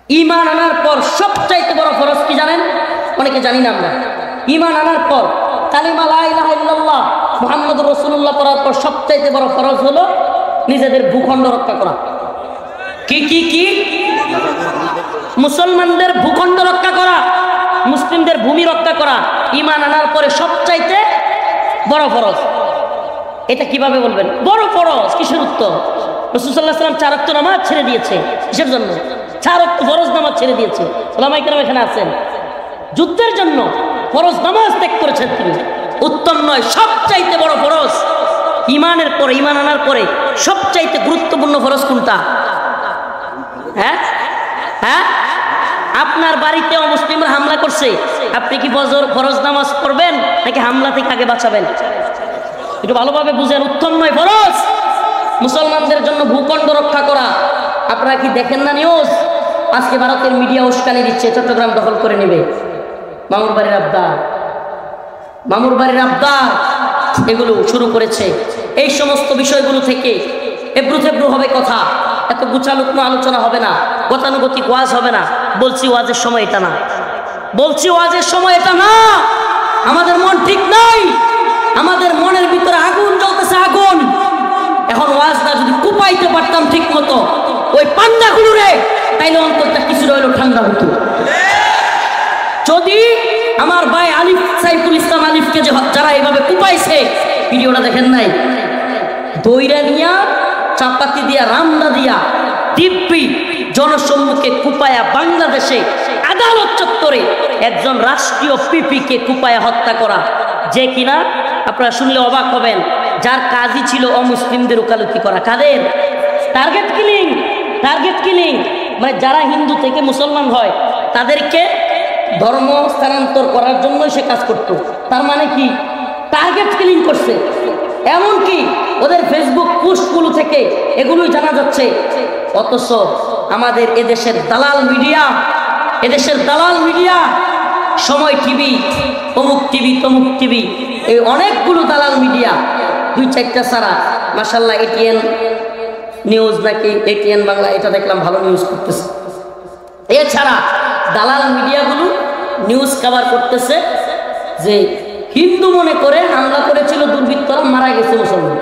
ঈমান আনার পর সবচাইতে বড় ফরজ কি জানেন? অনেকে জানি না আমরা। ঈমান আনার পর কালিমা লা ইলাহা ইল্লাল্লাহ মুহাম্মদুর রাসূলুল্লাহ পড়ার পর সবচাইতে বড় ফরজ হলো নিজেদের ভূখণ্ড রক্ষা করা। কি কি কি? মুসলমানদের ভূখণ্ড রক্ষা করা, মুসলিমদের ভূমি রক্ষা করা ঈমান আনার পরে সবচাইতে বড় ফরজ। এটা কিভাবে বলবেন বড় ফরজ? কিসের উত্তর? রাসূল সাল্লাল্লাহু আলাইহি ওয়াসাল্লাম 4 ওয়াক্ত নামাজ ছেড়ে দিয়েছে। কিসের জন্য? 4 ওয়াক্ত ফরজ নামাজ ছেড়ে দিয়েছে। ওলামায়ে কেরাম এখানে আছেন, যুদ্ধের জন্য ফরজ নামাজ ত্যাগ করেছেন তিনি। উত্তম নয়? সবচাইতে বড় ফরজ ঈমানের পরে, ঈমান আনার পরে সবচাইতে গুরুত্বপূর্ণ ফরজ কোনটা? হ্যাঁ হ্যাঁ, আপনার বাড়িতেও মুসলিমরা হামলা করছে, আপনি কি ফরজ নামাজ পড়বেন নাকি হামলা থেকে আগে বাঁচাবেন? একটু ভালোভাবে বুঝেন। উত্তম নয় ফরজ মুসলমানদের জন্য ভূখণ্ড রক্ষা করা। আপনারা কি দেখেন না নিউজ? আজকে ভারতের মিডিয়া উস্কানি দিচ্ছে চট্টগ্রাম দখল করে নেবে, মামুর বাড়ির আবদার, মামুর বাড়ির আবদার এগুলো শুরু করেছে। এই সমস্ত বিষয়গুলো থেকে এবড়ো থেবড়ো হবে কথা, এত গুছালুকনো আলোচনা হবে না, গতানুগতিক ওয়াজ হবে না। বলছি ওয়াজের সময় এটা না, বলছি ওয়াজের সময় এটা না। আমাদের মন ঠিক নাই, আমাদের মনের ভিতরে আগুন জ্বলতেছে, আগুন। এখন ওয়াজটা যদি কুপাইতে পারতাম ঠিক মতো ওই পান্ডাগুলো রে, তাইলে অন্তরটা কিছু রইল ঠান্ডা হতো। যদি আমার ভাই আলিফ, সাইফুল ইসলাম আলিফকে যে যারা এইভাবে কুপাইছে, ভিডিওটা দেখেন নাই? দইরা নিয়া, চাপাতি দিয়া, রামদা দিয়া, দিব্যি জনসম্মুখে কুপায়া বাংলাদেশে আদালত চত্বরে একজন রাষ্ট্রীয় পিপিকে কুপায়া হত্যা করা, যে কিনা আপনারা শুনলে অবাক হবেন, যার কাজই ছিল অমুসলিমদের ওকালতি করা। কাদের? Target killing, target killing. মানে যারা হিন্দু থেকে মুসলমান হয় তাদেরকে ধর্ম স্থানান্তর করার জন্য সে কাজ করত। তার মানে কি? টার্গেট কিলিং করছে। এমনকি ওদের ফেসবুক পোস্টগুলো থেকে এগুলোই জানা যাচ্ছে। অথচ আমাদের এদেশের দালাল মিডিয়া, এদেশের দালাল মিডিয়া, সময় টিভি, অমুক টিভি, তমুক টিভি, এই অনেকগুলো দালাল মিডিয়া, 2-4টা ছাড়া মাশাআল্লাহ এটিএন নিউজ নাকি এটিএন বাংলা, এটা দেখলাম ভালো নিউজ করতেছে। এছাড়া দালাল মিডিয়াগুলো নিউজ কভার করতেছে যে হিন্দু মনে করে হামলা করেছিল দুর্বৃত্তরা, মারা গেছে মুসলমান।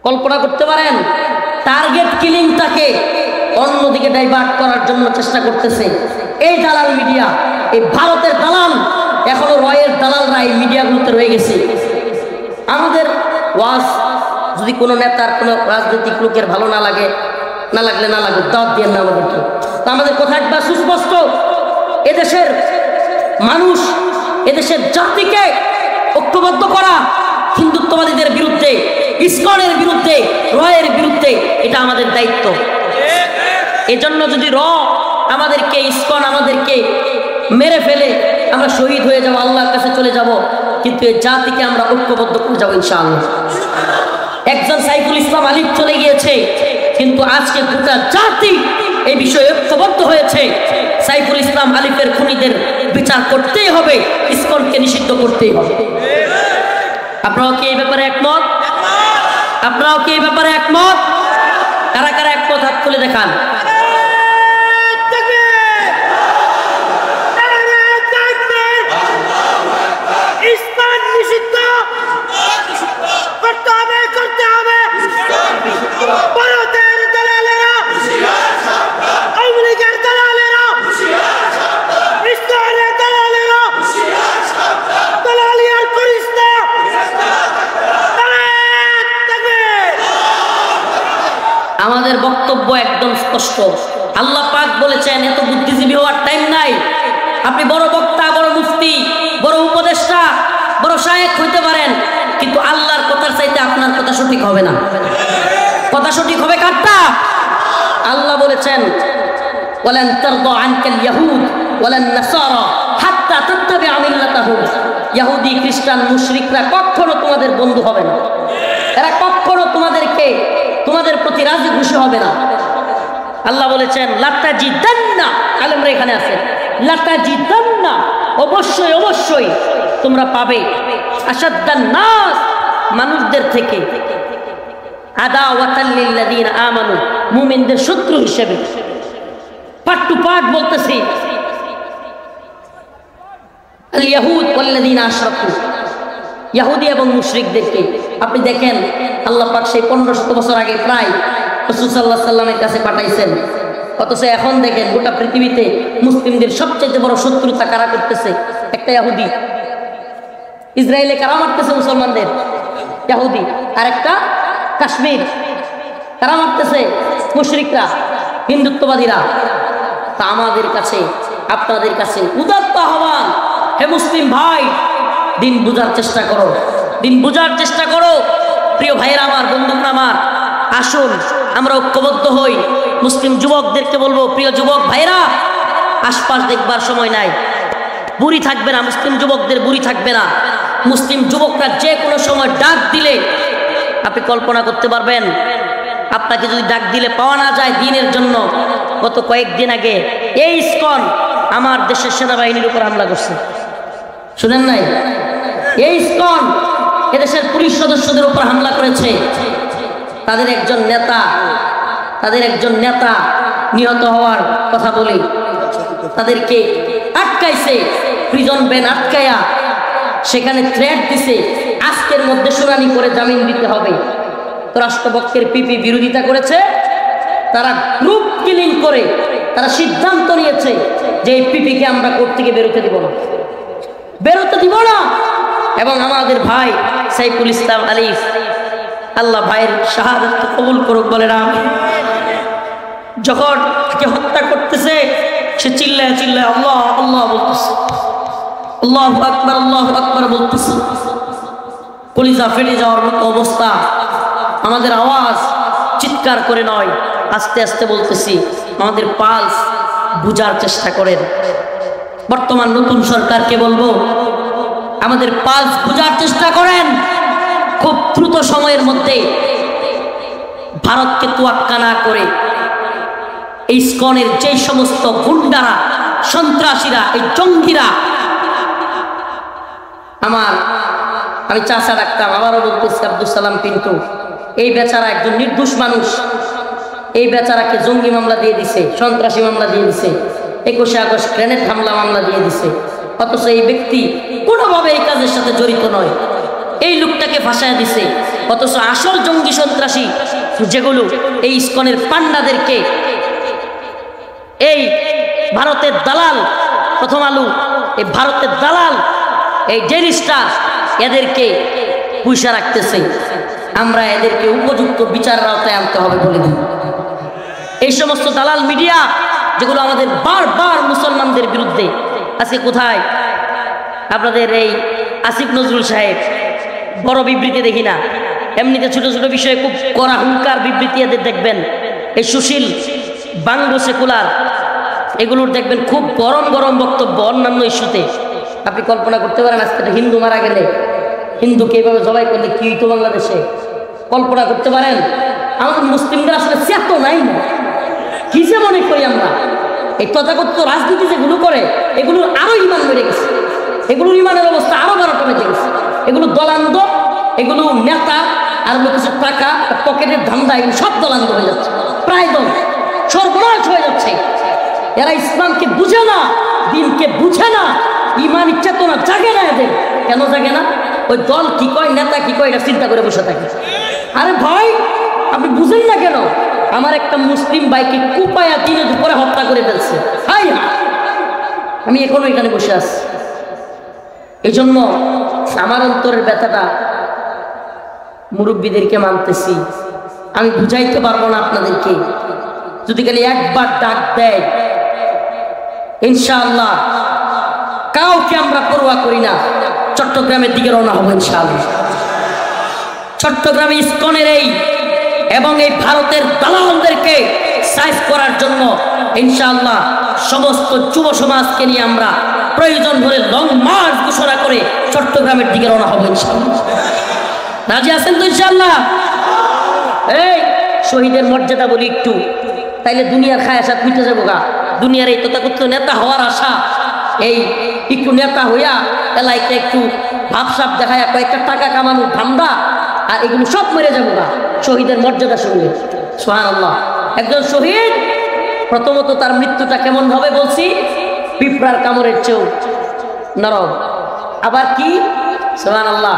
কল্পনা করতে পারেন? টার্গেট কিলিংটাকে অন্যদিকে ডাইভার্ট করার জন্য চেষ্টা করতেছে এই দালাল মিডিয়া, এই ভারতের দালাল। এখনো রয়ের দালালরা এই মিডিয়াগুলোতে রয়ে গেছে। আমাদের ওয়াজ যদি কোনো নেতার, কোনো রাজনৈতিক লোকের ভালো না লাগে, না লাগলে না লাগুক, দাওয়াত দিয়ে না আমাদেরকে। তো আমাদের কথা একবার সুস্পষ্ট, এদেশের মানুষ, এদেশের জাতিকে ঐক্যবদ্ধ করা, হিন্দুত্ববাদীদের বিরুদ্ধে, ইসকনের বিরুদ্ধে, রয়ের বিরুদ্ধে, এটা আমাদের দায়িত্ব। এজন্য যদি আমাদেরকে, ইসকন আমাদেরকে মেরে ফেলে, আমরা শহীদ হয়ে যাব, আল্লাহর কাছে চলে যাব, কিন্তু এই জাতিকে আমরা ঐক্যবদ্ধ করে যাবো ইনশাআল্লাহ। একজন সাইফুল ইসলাম আলিফ চলে গিয়েছে, কিন্তু আজকে গোটা জাতি এই বিষয়ে ঐক্যবদ্ধ হয়েছে। সাইফুল ইসলাম আলিফের খুনিদের বিচার করতেই হবে, ইসকনকে নিষিদ্ধ করতেই হবে। আপনারাও কি এই ব্যাপারে একমত? আপনারাও কি এই ব্যাপারে একমত? কারা কারা একমত হাত তুলে দেখান। আমাদের বক্তব্য একদম স্পষ্ট। আল্লাহ পাক বলেছেন, এত বুদ্ধিজীবী হওয়ার টাইম নাই। আপনি বড় বক্তা, বড় মুফতি, বড় উপদেষ্টা, বড় শায়েখ হইতে পারেন, কিন্তু আল্লাহর কথার চাইতে আপনার কথা সঠিক হবে না। কথা সঠিক হবে কারটা? আল্লাহ বলেছেন, ওয়ালান তারদা আনকাল ইয়াহুদ ওয়ালান নাসারা হাত্তা তাত্তাবিআ মিল্লাতাহুম। ইহুদি, খ্রিস্টান, মুশরিকরা কখনো তোমাদের বন্ধু হবে না। এরা কখনো তোমাদের প্রতি রাজি খুশি হবে না। আল্লাহ বলেছেন, লাতাজিদান্না, আলেমরা এখানে আছে, লাতাজিদান্না, অবশ্যই অবশ্যই তোমরা পাবে, আশাদ্দান নাস, মানুষদের থেকে, আদাওয়াতাল লিল্লাযিনা আমানু, মুমিনদের শত্রু হিসেবে, পার্ট টু পার্ট বলতেছি। আল ইয়াহুদ ওয়াল্লাযীনা আশরাকু, ইহুদি এবং মুশরিকদেরকে আপনি দেখেন আল্লাহ পাক সেই 1500 বছর আগে প্রায় রাসূল সাল্লাল্লাহু আলাইহি সাল্লামের কাছে পাঠাইছেন। অথচ এখন দেখেন গোটা পৃথিবীতে মুসলিমদের সবচেয়ে বড় শত্রুতা কারা করতেছে? একটা ইহুদি। ইসরায়েলে কারা মারতেছে মুসলমানদের? ইহুদি। আর একটা কাশ্মীর কারা মারতেছে? মুশরিকরা, হিন্দুত্ববাদীরা। তা আমাদের কাছে, আপনাদের কাছে উদাত্ত আহ্বান, হে মুসলিম ভাই, দিন বুঝার চেষ্টা করো, দিন বুঝার চেষ্টা করো। প্রিয় ভাইয়েরা আমার, বন্ধুরা আমার, আসুন আমরা ঐক্যবদ্ধ হই। মুসলিম যুবকদেরকে বলবো, প্রিয় যুবক ভাইরা, আশপাশ দেখবার সময় নাই, বুড়ি থাকবে না, মুসলিম যুবকদের বুড়ি থাকবে না। মুসলিম যুবকরা যে কোনো সময় ডাক দিলে, আপনি কল্পনা করতে পারবেন, আপনাকে যদি ডাক দিলে পাওয়া না যায় দিনের জন্য। গত কয়েকদিন আগে এই ইসকন আমার দেশের সেনাবাহিনীর উপর হামলা করছে, শুনেন নাই? এই ইসকন এদেশের পুলিশ সদস্যদের উপর হামলা করেছে। তাদের একজন নেতা নিহত হওয়ার কথা বলি, তাদেরকে আটকাইছে, প্রিজন ভ্যান আটকায়া সেখানে থ্রেট দিছে, আজকের মধ্যে শুনানি করে জামিন দিতে হবে। তো রাষ্ট্রপক্ষের পিপি বিরোধিতা করেছে, তারা গ্রুপ কিলিং করে তারা সিদ্ধান্ত নিয়েছে যে এই পিপিকে আমরা কোর্ট থেকে বেরোতে দিব না। এবং আমাদের ভাই সাইফুল ইসলাম আলিফ, আল্লাহ ভাইয়ের শাহাদাত কবুল করুক, বলে না, যখন তাকে হত্যা করতেছে সে চিল্লায় চিল্লায় আল্লাহ আল্লাহ বলতেছে, আল্লাহু আকবার বলতেছে। কলিজা ফেটে যাওয়ার মতো অবস্থা। আমাদের আওয়াজ চিৎকার করে নয়, আস্তে আস্তে বলতেছি। আমাদের পালস বুঝার চেষ্টা করেন। বর্তমান নতুন সরকারকে বলবো, আমাদের পালস বুঝার চেষ্টা করেন। খুব দ্রুত সময়ের মধ্যে ভারতকে তোয়াক্কা না করে এই ইসকনের যে সমস্ত গুন্ডারা, সন্ত্রাসীরা, এই জঙ্গিরা, আমি চাচা ডাকতাম, আবারও বলতেছি, আব্দুল সালাম পিন্টু, এই বেচারা একজন নির্দোষ মানুষ। এই বেচারাকে জঙ্গি মামলা দিয়ে দিছে, সন্ত্রাসী মামলা দিয়ে দিছে, 21শে আগস্ট গ্রেনেড হামলা মামলা দিয়ে দিছে। অথচ এই ব্যক্তি কোনোভাবে এই কাজের সাথে জড়িত নয়, এই লোকটাকে ফাঁসায় দিছে। অথচ আসল জঙ্গি সন্ত্রাসী যেগুলো এই ইসকনের পান্ডাদেরকে, এই ভারতের দালাল, প্রথম আলু, এই ভারতের দালাল, এই ডেইলি স্টার, এদেরকে পয়সা রাখতেছে। আমরা এদেরকে উপযুক্ত বিচারের আওতায় আনতে হবে বলে দিই। এই সমস্ত দালাল মিডিয়া যেগুলো আমাদের বারবার মুসলমানদের বিরুদ্ধে, আজকে কোথায় আপনাদের এই আসিফ নজরুল সাহেব বড় বিবৃতি দেখি না, এমনিতে ছোট ছোট বিষয়ে খুব কড়া হুঙ্কার বিবৃতি এদের দেখবেন। এই সুশীল বাংলো সেকুলার এগুলোর দেখবেন খুব গরম গরম বক্তব্য অন্যান্য ইস্যুতে। আপনি কল্পনা করতে পারেন আজকে একটা হিন্দু মারা গেলে, হিন্দুকে এইভাবে জবাই করলে কি হইতো বাংলাদেশে? কল্পনা করতে পারেন? আমাদের মুসলিমদের আসলে চেতো নাই না, কি যে মনে করি আমরা। এই তথাকথিত রাজনীতি যেগুলো করে, এগুলোর আরো ইমান বেড়ে গেছে, এগুলোর ইমানের অবস্থা আরো 12টা বেজে গেছে। এগুলো দলান্দ, এগুলো নেতা আর কিছু টাকা পকেটের ধান্দা, এগুলো সব দলান্দ হয়ে যাচ্ছে, প্রায় দল সর্বনাশ হয়ে যাচ্ছে। এরা ইসলামকে বুঝে না, দিনকে বুঝে না, ইমানি চেতনা জাগে না এদের। কেন জাগে না? ওই দল কি কয়, নেতা কি কয়, এটা চিন্তা করে বসে থাকে। আরে ভাই, আপনি বুঝেন না কেন? আমার একটা মুসলিম ভাইকে কুপায়া দিনে দুপুরে হত্যা করে ফেলছে। হাই হাই, আমি এখনো এখানে বসে আছি। এই জন্য আমার অন্তরের ব্যথাটা মুরব্বীদেরকে মানতেছি। আমি বুঝাইতে পারবো না আপনাদেরকে। যদি খালি একবার ডাক দেয়, ইনশাআল্লাহ কাউকে আমরা পরোয়া করি না, চট্টগ্রামের দিকে রওনা হবো ইনশাআল্লাহ। চট্টগ্রামে ইসকনের এই এবং এই ভারতের দালালদেরকে সাইজ করার জন্য ইনশাআল্লাহ সমস্ত যুব সমাজকে নিয়ে আমরা প্রয়োজন হলে লং মার্চ ঘোষণা করে চট্টগ্রামের দিকে রওনা হবো ইনশাআল্লাহ। রাজি আছেন তো ইনশাআল্লাহ? এই শহীদের মর্যাদা বলি একটু, তাইলে দুনিয়ার খায়াসাত মিটে যাবো গা। দুনিয়ার এই তথাকথিত নেতা হওয়ার আশা, এই একটু নেতা হইয়া এলাকায় একটু ভাবসাপ দেখায় কয়েকটা টাকা কামানোর ধান্দা, আর এগুলো সব মেরে যাবো গা শহীদের মর্যাদা শুনলে। সুবহানাল্লাহ। একজন শহীদ প্রথমত তার মৃত্যুটা কেমন হবে বলছি, পিঁপড়ার কামড়ের চেয়েও নরম। আবার কি, সুবহানাল্লাহ।